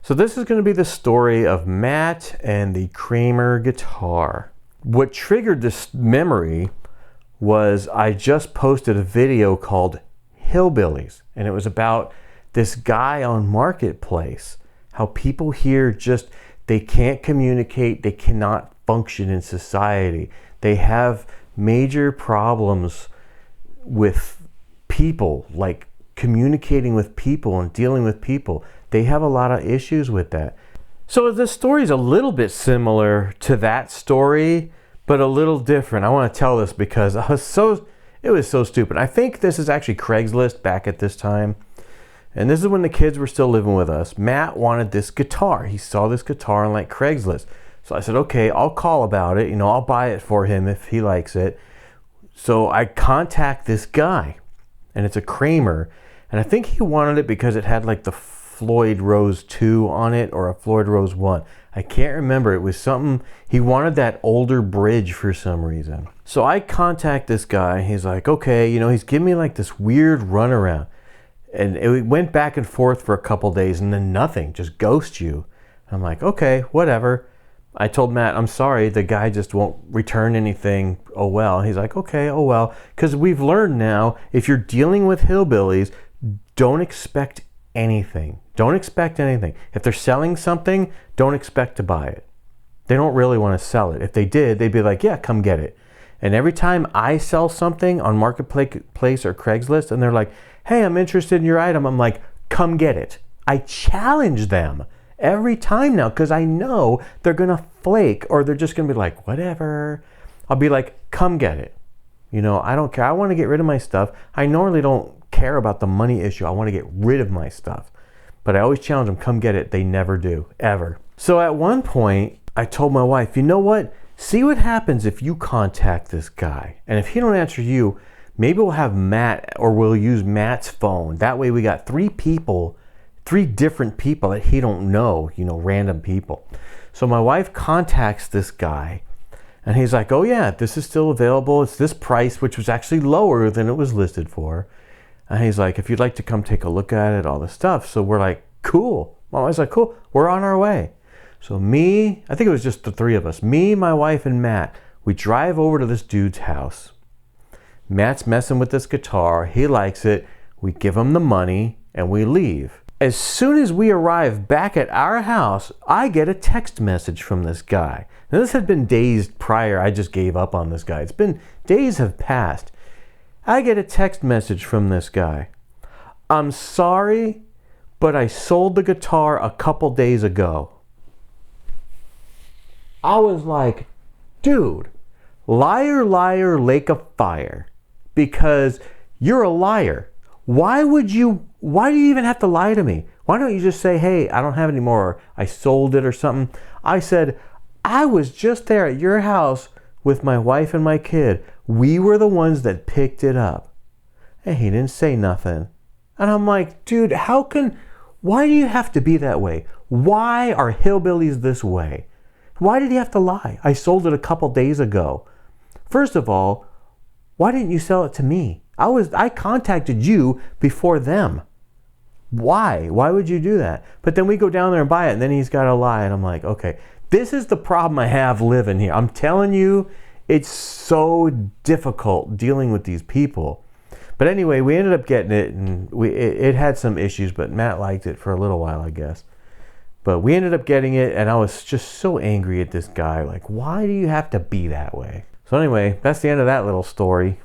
So this is going to be the story of Matt and the Kramer guitar. What triggered this memory was I just posted a video called Hillbillies, and it was about this guy on Marketplace, how people here they can't communicate, they cannot function in society. They have major problems with people, like communicating with people and dealing with people. They have a lot of issues with that. So this story is a little bit similar to that story, but a little different. I want to tell this because it was so stupid. I think this is actually Craigslist back at this time. And this is when the kids were still living with us. Matt wanted this guitar. He saw this guitar on like Craigslist. So I said, okay, I'll call about it. I'll buy it for him if he likes it. So I contact this guy, and it's a Kramer. And I think he wanted it because it had like the Floyd Rose 2 on it or a Floyd Rose 1. I can't remember. It was something, he wanted that older bridge for some reason. So I contact this guy. He's like, okay, he's giving me like this weird runaround. And it went back and forth for a couple days and then nothing, just ghost you. I'm like, okay, whatever. I told Matt, I'm sorry, the guy just won't return anything. Oh well. He's like, okay, oh well. Because we've learned now, if you're dealing with hillbillies, don't expect anything. Don't expect anything. If they're selling something, don't expect to buy it. They don't really want to sell it. If they did, they'd be like, yeah, come get it. And every time I sell something on Marketplace or Craigslist and they're like, hey, I'm interested in your item, I'm like, come get it. I challenge them every time now because I know they're going to flake or they're just going to be like, whatever. I'll be like, come get it. I don't care. I want to get rid of my stuff. I normally don't care about the money issue. I want to get rid of my stuff. But I always challenge them, come get it. They never do, ever. So at one point, I told my wife, you know what? See what happens if you contact this guy. And if he don't answer you, maybe we'll have Matt or we'll use Matt's phone. That way we got three different people that he don't know, random people. So my wife contacts this guy and he's like, oh yeah, this is still available. It's this price, which was actually lower than it was listed for. And he's like, if you'd like to come take a look at it, all this stuff. So we're like, cool. My wife's like, cool, we're on our way. So I think it was just the three of us, me, my wife, and Matt, we drive over to this dude's house. Matt's messing with this guitar. He likes it. We give him the money and we leave. As soon as we arrive back at our house, I get a text message from this guy. Now this had been days prior. I just gave up on this guy. Days have passed. I get a text message from this guy. I'm sorry, but I sold the guitar a couple days ago. I was like, dude, liar, liar, lake of fire. Because you're a liar. Why do you even have to lie to me? Why don't you just say, hey, I don't have any more, or I sold it or something? I said, I was just there at your house with my wife and my kid. We were the ones that picked it up. And he didn't say nothing. And I'm like, dude, why do you have to be that way? Why are hillbillies this way? Why did he have to lie? I sold it a couple days ago. First of all, why didn't you sell it to me? I contacted you before them. Why? Why would you do that? But then we go down there and buy it, and then he's got to lie. And I'm like, okay, this is the problem I have living here. I'm telling you, it's so difficult dealing with these people. But anyway, we ended up getting it, and it had some issues, but Matt liked it for a little while, I guess. But we ended up getting it, and I was just so angry at this guy. Like, why do you have to be that way? So anyway, that's the end of that little story.